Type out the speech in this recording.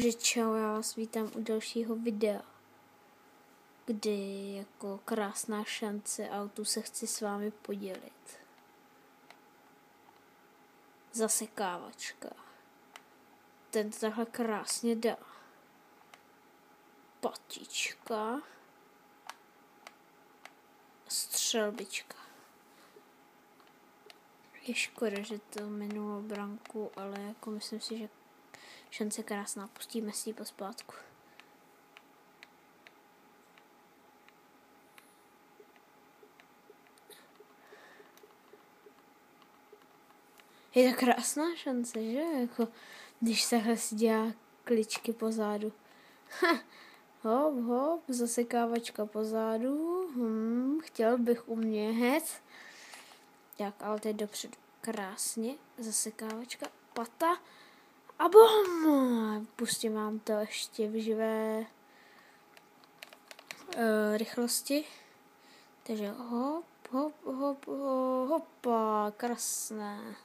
Takže čau, já vás vítám u dalšího videa, kdy jako krásná šance a o tu se chci s vámi podělit. Zasekávačka. Ten to takhle krásně dá. Patička. Střelbička. Je škoda, že to minulo branku, ale jako myslím si, že šance krásná. Pustíme si ji pospátku. Je to krásná šance, že? Jako, když se si dělá kličky po zádu. Hop, hop, zasekávačka po zádu. Chtěl bych umět. Tak, ale teď dopředu. Krásně. Zasekávačka, pata. A bom! Pustím vám to ještě v živé rychlosti. Takže hop, hop, hop, hopa, krásné.